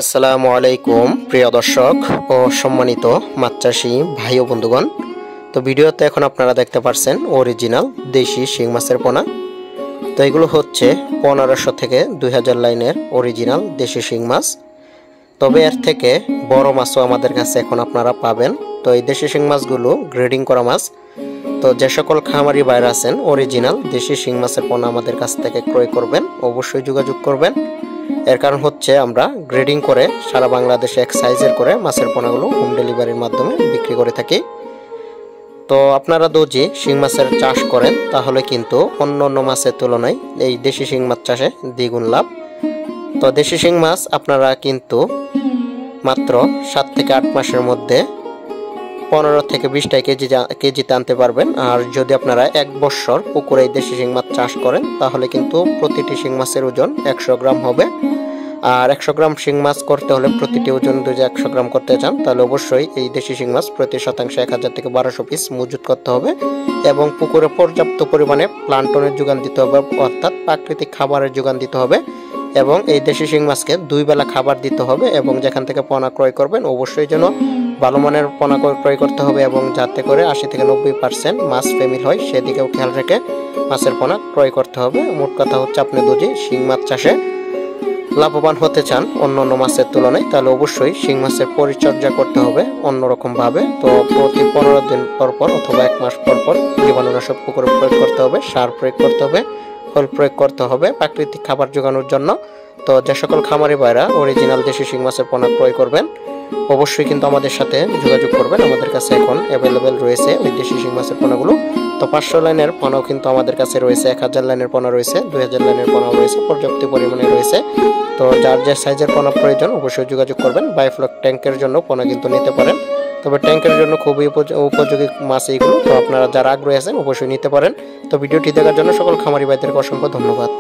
আসসালামু আলাইকুম প্রিয় দর্শক ও সম্মানিত মাছ চাষী ভাই ও বন্ধুগণ। তো ভিডিওতে এখন আপনারা দেখতে পাচ্ছেন অরিজিনাল দেশি শিং মাছের পোনা। তো এগুলো হচ্ছে 1500 থেকে 2000 লাইনের অরিজিনাল দেশি শিং মাছ। তবে এর থেকে বড় মাছও আমাদের কাছে এখন আপনারা পাবেন। তো এই দেশি শিং মাছগুলো গ্রেডিং করা মাছ। তো যে সকল খামারি ভাইরা আছেন অরিজিনাল দেশি শিং মাছের পোনা আমাদের কাছ থেকে ক্রয় করবেন, অবশ্যই যোগাযোগ করবেন। এর কারণ হচ্ছে আমরা গ্রেডিং করে সারা বাংলাদেশে এক সাইজের করে মাছের পোনাগুলো হোম ডেলিভারির মাধ্যমে বিক্রি করে থাকি। তো আপনারা যদি শিং মাছের চাষ করেন তাহলে কিন্তু অন্য মাছের তুলনায় এই দেশি শিং মাছ চাষে দ্বিগুণ লাভ। তো দেশি শিং মাছ আপনারা কিন্তু মাত্র 7 থেকে 8 মাসের মধ্যে 15 থেকে 20টা কেজিতে আনতে পারবেন। আর যদি আপনারা 1 বছর পুকুরে দেশি শিং মাছ চাষ করেন তাহলে কিন্তু প্রতিটি শিং মাছের ওজন 100 গ্রাম হবে। আর 100 গ্রাম শিং মাছ করতে হলে প্রতিটি ওজন যদি 100 গ্রাম করতে চান তাহলে অবশ্যই এই দেশি শিং মাছ প্রতি শতাংশে 1000 থেকে 1200 পিস মজুত করতে হবে এবং পুকুরে পর্যাপ্ত পরিমাণে প্লান্টনের যোগান দিতে হবে, অর্থাৎ প্রাকৃতিক খাবারের যোগান দিতে হবে। এবং এই দেশি শিং মাছকে 2 বেলা খাবার দিতে হবে এবং যেখান থেকে পোনা ক্রয় করবেন অবশ্যই যেন ভালো মানের পোনা ক্রয় করতে হবে এবং যাতে করে 80 থেকে 90% মাছ ফেমিল হয় সেদিকেও খেয়াল রেখে মাছের পোনা ক্রয় করতে হবে। মোট কথা হচ্ছে আপনি যদি শিং মাছ চাষে লাভবান হতে চান অন্য মাছের তুলনায় তাহলে অবশ্যই শিং মাছের পরিচর্যা করতে হবে অন্যরকম ভাবে। তো প্রতি 15 দিন পর পর অথবা 1 মাস পর পর জীবাণুনাশক পুকুরে প্রয়োগ করতে হবে, সার প্রয়োগ করতে হবে, খোল প্রয়োগ করতে হবে প্রাকৃতিক খাবার যোগানোর জন্য। তো যে সকল খামারি ভাইরা অরিজিনাল দেশি শিং মাছের পোনা ক্রয় করবেন অবশ্যই কিন্তু আমাদের সাথে যোগাযোগ করবেন। আমাদের কাছে এখন অ্যাভেলেবেল রয়েছে ওই দেশি শিং মাছের পোনাগুলো। তো 500 লাইনের পোনাও কিন্তু আমাদের কাছে রয়েছে, 1000 লাইনের পোনা রয়েছে, 2000 লাইনের পোনাও রয়েছে, পর্যাপ্ত পরিমাণে রয়েছে। তো যার যে সাইজের পোনা প্রয়োজন অবশ্যই যোগাযোগ করবেন। বায়োফ্লক ট্যাঙ্কের জন্য পোনা কিন্তু নিতে পারেন, তবে ট্যাঙ্কের জন্য খুবই উপযোগী মাছ এইগুলো। তো আপনারা যারা আগ্রহী আছেন অবশ্যই নিতে পারেন। তো ভিডিওটি দেখার জন্য সকল খামারি ভাইদেরকে অসংখ্য ধন্যবাদ।